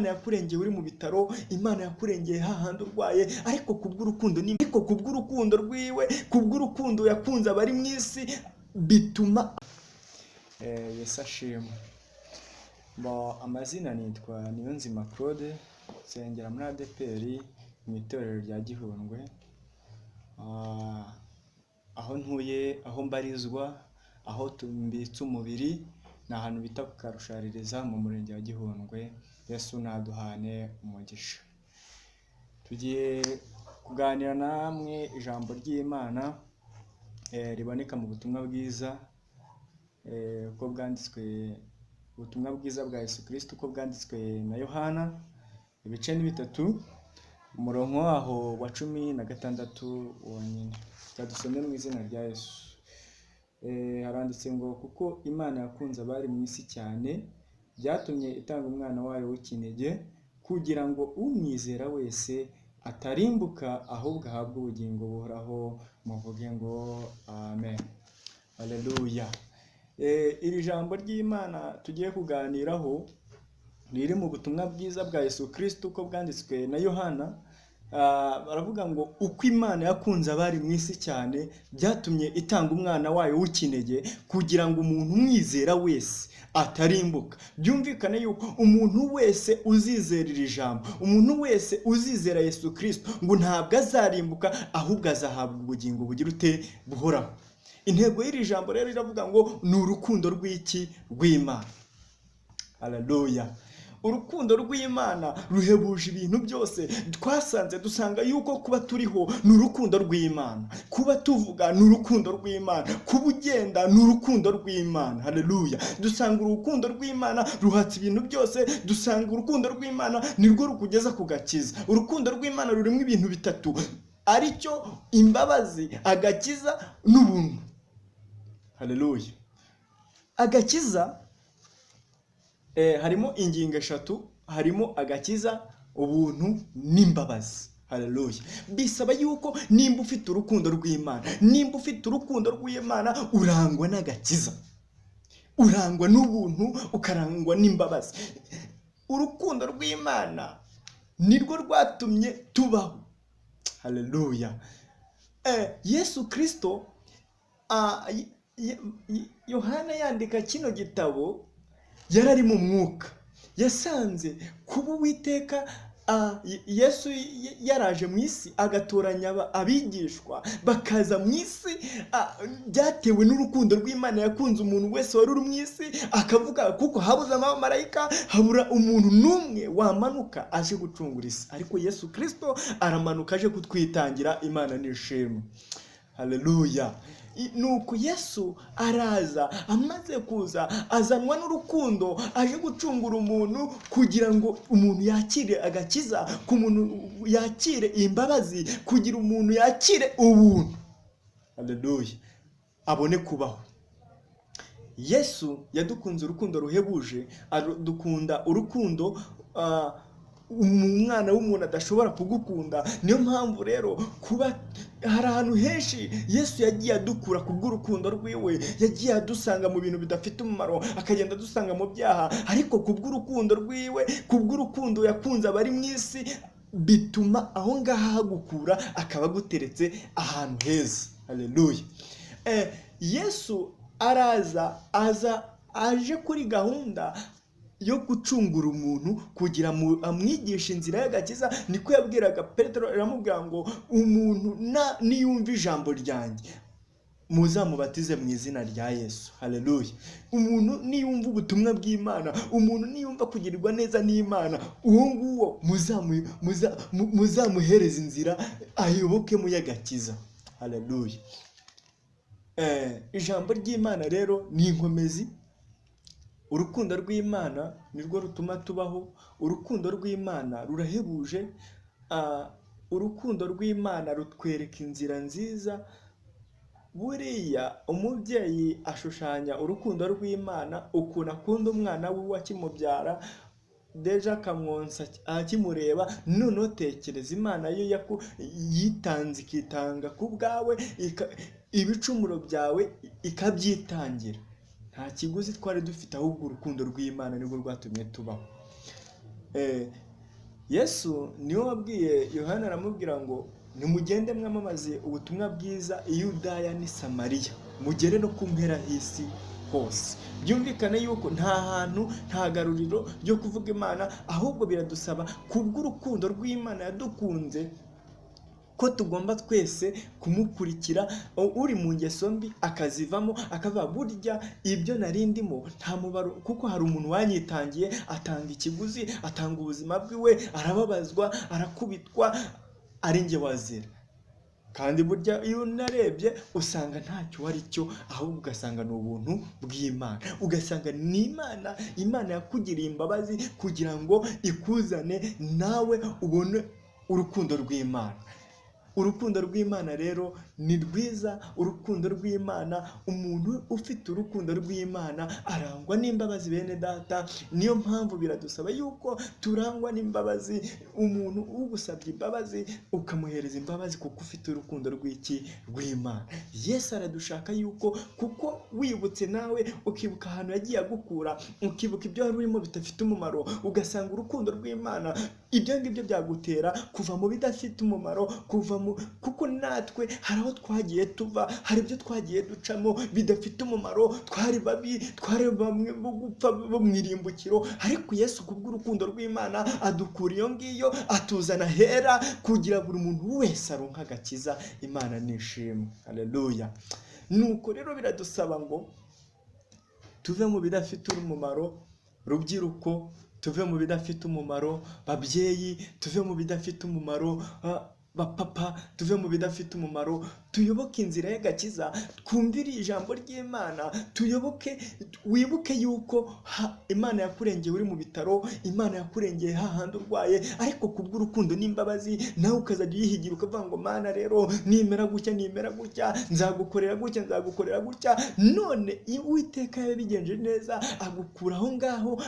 Imana yakurengeye uri mu bitaro, Imana yakurengeye hahandi urwaye, ariko kubw'urukundo rwiwe, kubw'urukundo yakunze abari mu isi, bituma Yesu ashimwe. Amazina nitwa Niyonzima Claude, nsengera muri ADPR mu itorero rya Gihundwe. Aho ntuye, aho mbarizwa, aho tumbitse umubiri, ni ahantu bita ku Karushaririza mu murenge wa Gihundwe. Yesu naduhane umugisha. Tugiye kuganira namwe ijambo ry'Imana riboneka mu butumwa bwiza uko bwanditswe, ubutumwa bwiza bwa Yesu Kristo uko bwanditswe na Yohana, ibice ni 3, umurongo waho wa 16 wonyine. Dusome mu izina rya Yesu. Haranditse ngo kuko Imana yakunze abari mu isi cyane, byatumye itanga umwana wayo w'ikinege, kugira ngo umwizera wese atarimbuka ahubwo ahabwe ubugingo buhoraho. Muvuge ngo amen. Haleluya. Iri jambo ry'Imana tugiye kuganiraho riri mu butumwa bwiza bwa Yesu Kristo uko bwanditswe na Yohana. Baravuga ngo uko Imana yakunze abari mu isi cyane, byatumye itanga umwana wayo w'ikinege, kugira ngo umuntu umwizera wese atarimbuka. Byumvikane yuko umuntu wese uzizera iri jambo, umuntu wese uzizera Yesu Kristo, ngo ntabwo azarimbuka ahubwo azahabwa ubugingo bugira ute buhoraho. Intego y'iri jambo rero iravuga ngo ni urukundo rw'iki rw'Imana. Haleluya. Urukundo rw'Imana ruhebuje ibintu byose. Twasanze dusanga yuko kuba turiho ni urukundo rw'Imana, kuba tuvuga ni urukundo rw'Imana, kuba ugenda ni urukundo rw'Imana. Haleluya. Dusanga urukundo rw'Imana ruhatse ibintu byose. Dusanga urukundo rw'Imana nirwo rukugeza ku gakiza. Urukundo rw'Imana rurimo ibintu 3, haricyo imbabazi, agakiza n'ubuntu. Haleluya. Agakiza harimo ingingo 3, harimo agakiza, ubuntu n'imbabazi. Haleluya. Bisaba yuko nimba ufite urukundo rw'Imana, nimba ufite urukundo rw'Imana, urangwa n'agakiza, urangwa n'ubuntu, ukarangwa n'imbabazi. Urukundo rw'Imana nirwo rwatumye tubaho. Haleluya. Yesu Kristo, Yohana yandika kino gitabo yarari mu mwuka, yasanze kuba Uwiteka Yesu yaraje mu isi agatoranya abigishwa bakaza mu isi, byatewe n'urukundo rw'Imana yakunze umuntu wese wari uri mu isi, akavuga kuko habuze abamarayika, habura umuntu n'umwe wamanuka aje gucungura isi, ariko Yesu Kristo aramanuka aje kutwitangira. Imana nishimwe. Haleluya. Nuko Yesu araza, amaze kuza azanwa n'urukundo, aje gucungura umuntu, kugira ngo umuntu yakire agakiza, ku muntu yakire imbabazi, kugira umuntu yakire ubuntu. Haleluya. Abone kubaho. Yesu yadukunze urukundo ruhebuje, adukunda urukundo umwana w'umuntu adashobora kugukunda. Niyo mpamvu rero kuba hari ahantu henshi Yesu yagiye adukura kubw'urukundo rwiwe, yagiye adusanga mu bintu bidafite umumaro, akagenda adusanga mu byaha, ariko kubw'urukundo rwiwe, kubw'urukundo yakunze abari mu isi, bituma aho ngaho hagukura, akaba aguteretse ahantu heza. Haleluya. Yesu aje kuri gahunda yo gucungura umuntu, kugira amwigisha inzira y'agakiza. Niko yabwiraga Petero, aramubwira ngo umuntu niyumva ijambo ryanjye, muzamubatize mu izina rya Yesu. Haleluya. Umuntu niyumva ubutumwa bw'Imana, umuntu niyumva kugirirwa neza n'Imana, uwo nguwo muzamuhereza inzira ayoboke mu y'agakiza. Haleluya. Ijambo ry'Imana rero ni inkomezi. Urukundo rw'Imana nirwo rutuma tubaho. Urukundo rw'Imana rurahebuje. Urukundo rw'Imana rutwereka inzira nziza. Buriya umubyeyi ashushanya urukundo rw'Imana ukuntu akunda umwana we wakimubyara, deja akamwonsa akimureba. Noneho tekereza Imana yo yitanze, ikitanga ku bwawe, ibicumuro byawe ikabyitangira. Nta kiguzi twari dufite, ahubwo urukundo rw'Imana nirwo rwatumye tubaho. Yesu niwe wabwiye Yohana, aramubwira ngo nimugende mwamamaze ubutumwa bwiza i Yudaya n'i Samariya, mugere no ku mpera y'isi hose. Byumvikane yuko nta hantu, nta garuriro ryo kuvuga Imana, ahubwo biradusaba kubw'urukundo rw'Imana yadukunze ko tugomba twese kumukurikira. Uri mu ngeso mbi akazivamo, akavuga burya ibyo nari ndimo nta mubaro, kuko hari umuntu wanyitangiye, atanga ikiguzi, atanga ubuzima bwiwe, arababazwa, arakubitwa, ari njye wazira. Kandi burya iyo unarebye usanga ntacyo ari cyo, ahubwo ugasanga ni ubuntu bw'Imana, ugasanga ni Imana yakugiriye imbabazi kugira ngo ikuzane nawe ubone urukundo rw'Imana. Urukundo rw'Imana rero ni rwiza. Urukundo rw'Imana, umuntu ufite urukundo rw'Imana arangwa n'imbabazi, bene data. Niyo mpamvu biradusaba yuko turangwa n'imbabazi. Umuntu ugusabye imbabazi ukamuhereza imbabazi kuko ufite urukundo rw'Imana. Yesu aradushaka yuko, kuko wibutse nawe ukibuka ahantu yagiye agukura, ukibuka ibyo wari urimo bidafite umumaro, ugasanga urukundo rw'Imana, ibyo ngibyo byagutera kuva mu bidafite umumaro, kuko natwe hari aho twagiye tuva, hari ibyo twagiye ducamo bidafite umumaro, twari babi, twari bamwe bo gupfa bo mu irimbukiro, ariko Yesu kubw'urukundo rw'Imana adukura iyo ngiyo, atuzana hera kugira buri muntu wese aronka agakiza. Imana nishimwe, haleluya. Nuko rero biradusaba ngo tuve mu bidafite umumaro, rubyiruko, tuve mu bidafite umumaro, babyeyi, tuve mu bidafite umumaro, bapapa, tuve mu bidafite umumaro, tuyoboke inzira y'agakiza, twumvire ijambo ry'Imana, tuyoboke. Wibuke yuko Imana yakurengeye uri mu bitaro, Imana yakurengeye hahandi urwaye, ariko kubw'urukundo n'imbabazi nawe ukazajya uyihigira ukavuga ngo Mana rero nimera gutya nzagukorera gutya. None Uwiteka yabigenje neza, agukura aho ngaho,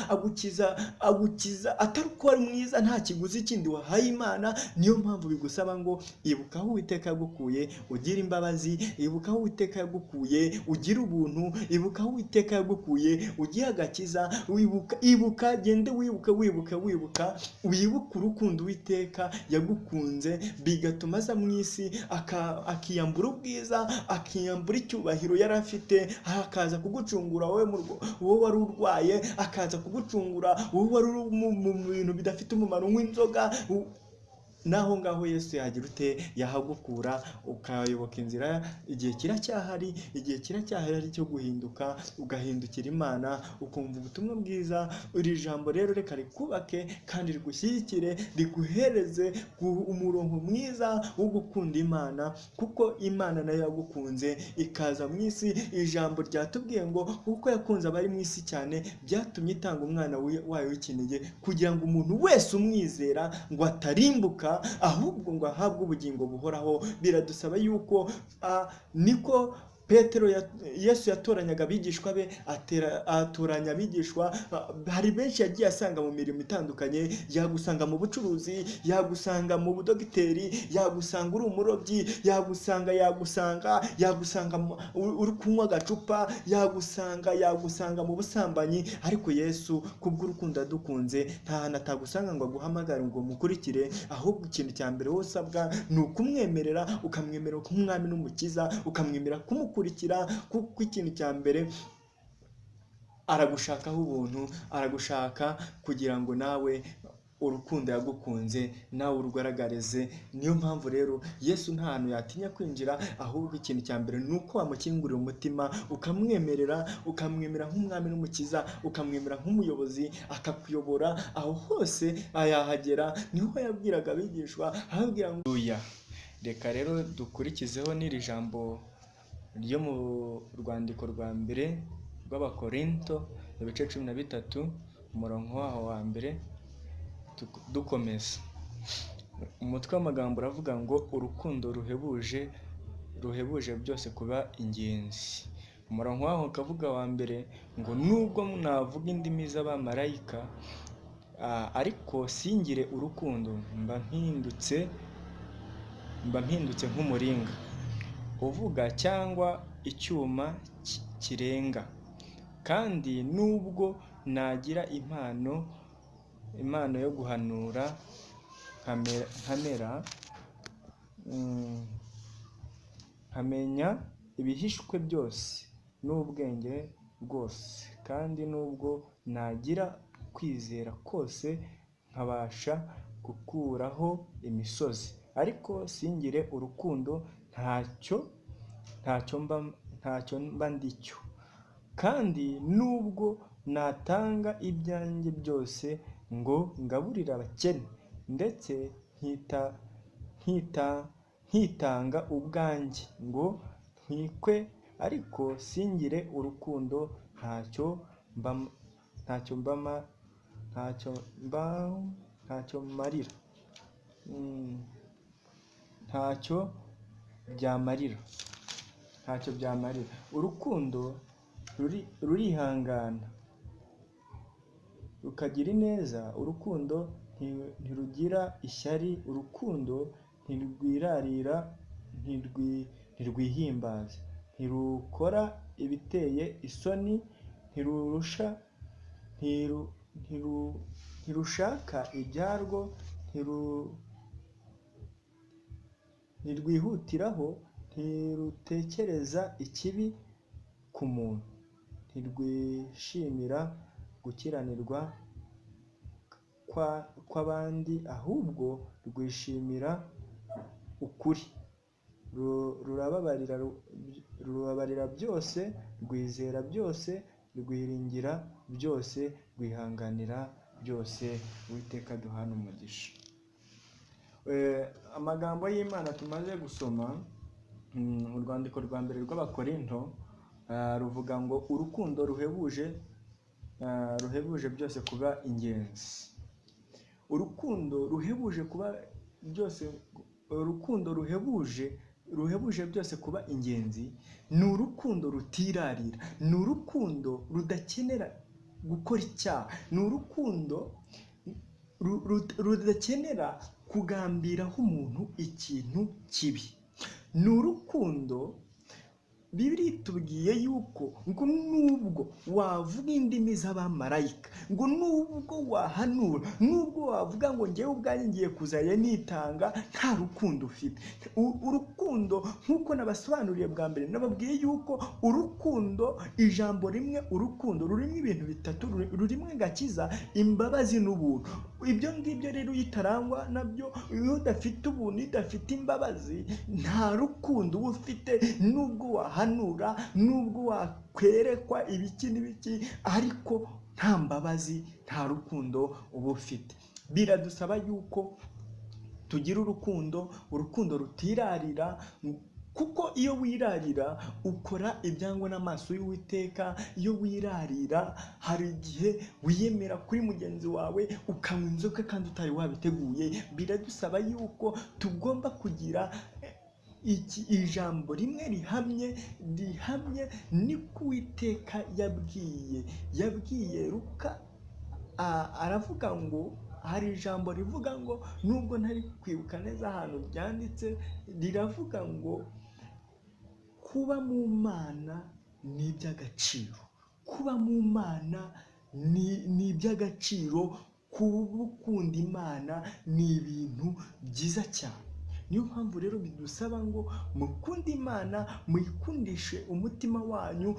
agukiza atari uko wari mwiza, nta kiguzi kindi wahaye Imana. Niyo mpamvu bigusaba ngo ibuka aho Uwiteka yagukuye, ugira imbabazi. Ibuka aho Uwiteka yagukuye, ugira ubuntu. Ibuka aho Uwiteka yagukuye, ugira agakiza. Ibuka, gende wibuka urukundo Uwiteka yagukunze, bigatuma aza mu isi akiyambura ubwiza, akiyambura icyubahiro yari afite, akaza kugucungura wowe wari urwaye, akaza kugucungura wowe wari mu bintu bidafite umumaro nk'inzoga. Naho ngaho Yesu yagira yahagukura, ukayoboka inzira. Igihe kiracyahari ari cyo guhinduka, ugahindukira Imana, ukumva ubutumwa bwiza. Iri jambo rero reka rikubake kandi rigushyigikire, riguhereze umurongo mwiza wo gukunda Imana, kuko Imana nayo yagukunze ikaza mu isi. Ijambo ryatubwiye ngo kuko yakunze abari mu isi cyane, byatumye itanga umwana wayo w'ikinege, kugira ngo umuntu wese umwizera ngo atarimbuka, ahubwo ngo ahabwe ubugingo buhoraho. Biradusaba yuko niko Yesu yatoranyaga abigishwa be, atoranya abigishwa. Hari benshi yagiye asanga mu mirimo itandukanye, yagusanga mu bucuruzi, yagusanga mu budogiteri, yagusanga uri umurobyi, yagusanga uri kunywa agacupa, yagusanga mu busambanyi. Ariko Yesu kubw'urukundo yadukunze, nta hantu atagusanga ngo aguhamagare ngo mukurikire, ahubwo ikintu cya mbere wowe usabwa ni ukumwemerera, ukamwemerera nk'umwami n'umukiza, ukamwemerera kumukurikira, kuko ikintu cya mbere aragushakaho ubuntu, aragushaka kugira ngo nawe urukundo yagukunze nawe urugaragarize. Niyo mpamvu rero Yesu nta hantu yatinya kwinjira, ahubwo ikintu cya mbere ni uko wamukingurira umutima, ukamwemerera nk'umwami n'umukiza, ukamwemerera nk'umuyobozi, akakuyobora aho hose yahagera. Niho yabwiraga abigishwa, arababwira ngo reka rero dukurikizeho n'iri jambo ryo mu rwandiko rwa mbere rw'Abakorinto, ibice 13, umurongo waho wa mbere. Dukomeza, umutwe w'amagambo uravuga ngo urukundo ruhebuje byose kuba ingenzi. Umurongo waho ukavuga wa mbere ngo nubwo navuga indimi z'abamarayika ariko singire urukundo, mba mpindutse nk'umuringa uvuga cyangwa icyuma kirenga. Kandi nubwo nagira impano impano yo guhanura nkamenya ibihishwe byose n'ubwenge bwose, kandi nubwo nagira kwizera kose nkabasha gukuraho imisozi, ariko singire urukundo ntacyo mba ndicyo. Kandi nubwo natanga ibyanjye byose ngo ngaburire abakene, ndetse nkitanga ubwanjye ngo ntwikwe, ariko singire urukundo ntacyo byamarira. Urukundo rurihangana rukagira ineza, urukundo ntirugira ishyari, urukundo ntirwirarira, ntirwihimbaza, ntirukora ibiteye isoni, ntirushaka ibyarwo, ntirwihutiraho, ntirutekereza ikibi ku muntu, ntirwishimira gukiranirwa kw'abandi, ahubwo rwishimira ukuri. Rurababarira byose, rwizera byose, rwiringira byose, rwihanganira byose. Uwiteka duhane umugisha. Amagambo y'Imana tumaze gusoma, urwandiko rwa mbere rw'Abakorinto ruvuga ngo urukundo ruhebuje byose kuba ingenzi. Urukundo ruhebuje byose kuba ingenzi ni urukundo rutirarira, ni urukundo rudakenera gukora icyaha, ni urukundo rudakenera kugambiraho umuntu ikintu kibi, ni urukundo Bibiliya itubwiye yuko ngo nubwo wavuga indimi z'abamarayika, ngo nubwo wahanura, nubwo wavuga ngo ngewe ubwanjye ngiye kuzajya nitanga, nta rukundo ufite. Urukundo nk'uko nabasobanuriye bwa mbere, nababwiye yuko urukundo, ijambo rimwe urukundo rurimo ibintu bitatu, rurimo agakiza, imbabazi n'ubuntu. Ibyo ngibyo rero iyo utarangwa nabyo, iyo udafite ubuntu, udafite imbabazi, nta rukundo uba ufite. Nubwo wahanura, nubwo wakwerekwa ibiki n'ibiki, ariko nta mbabazi, nta rukundo uba ufite. Biradusaba yuko tugira urukundo rutirarira, kuko iyo wirarira ukora ibyangwa n'amaso y'Uwiteka. Iyo wirarira hari igihe wiyemera kuri mugenzi wawe ukanywa inzoga kandi utari wabiteguye. Biradusaba yuko tugomba kugira ijambo rimwe rihamye, niko Uwiteka yabwiye Luka. Aravuga ngo, hari ijambo rivuga ngo, nubwo ntari kwibuka neza ahantu ryanditse, riravuga ngo kuba mu Mana ni iby'agaciro, kuba mu Mana ni iby'agaciro, kuba ukunda Imana ni ibintu byiza cyane. Niyo mpamvu rero bidusaba ngo mukunde Imana, muyikundishe umutima wanyu,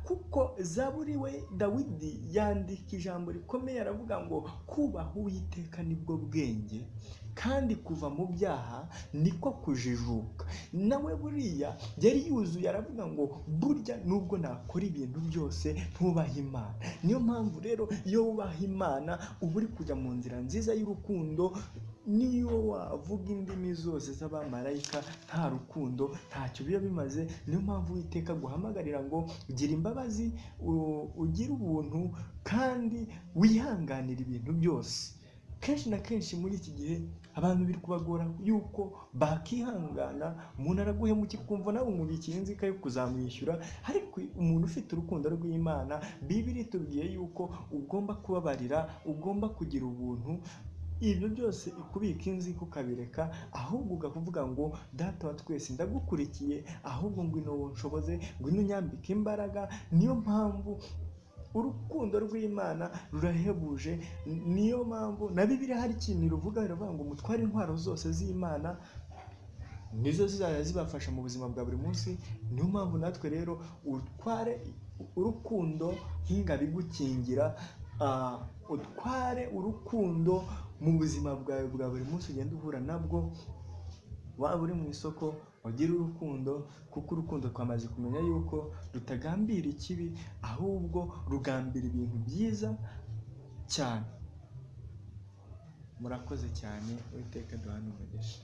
kuko Zaburi we Dawidi yandika ijambo rikomeye, aravuga ngo kubaha Uwiteka nibwo bwenge, kandi kuva mu byaha niko kujijuka. Nawe buriya yari yuzuye, aravuga ngo burya nubwo nakora ibintu byose ntubaha Imana. Niyo mpamvu rero iyo wubaha Imana uba uri kujya mu nzira nziza y'urukundo. Niyo wavuga indimi zose z'abamarayika, nta rukundo ntacyo biba bimaze. Niyo mpamvu Uwiteka guhamagarira ngo gira imbabazi, ugire ubuntu, kandi wihanganira ibintu byose. Kenshi na kenshi muri iki gihe abantu biri kubagora yuko bakihangana. Umuntu araguhemukiye ukumva nawe umubikiye inzika yo kuzamwishyura, ariko umuntu ufite urukundo rw'Imana, Bibiliya itubwiye yuko ugomba kubabarira, ugomba kugira ubuntu. Ibyo byose ikubika inzika ukabireka, ahubwo ukavuga ngo Data wa twese ndagukurikiye, ahubwo ngwino unshoboze, ngwino unyambike imbaraga. Niyo mpamvu urukundo rw'Imana rurahebuje. Niyo mpamvu na Bibiliya hari ikintu ruvuga, riravuga ngo mutware intwaro zose z'Imana, nizo zizajya zibafasha mu buzima bwa buri munsi. Niyo mpamvu natwe rero utware urukundo nk'ingabo igukingira, utware urukundo mu buzima bwawe bwa buri munsi ugenda uhura nabwo. Waba uri mu isoko ugira urukundo, kuko urukundo twamaze kumenya yuko rutagambira ikibi, ahubwo rugambira ibintu byiza cyane. Murakoze cyane, Uwiteka duhane umugisha.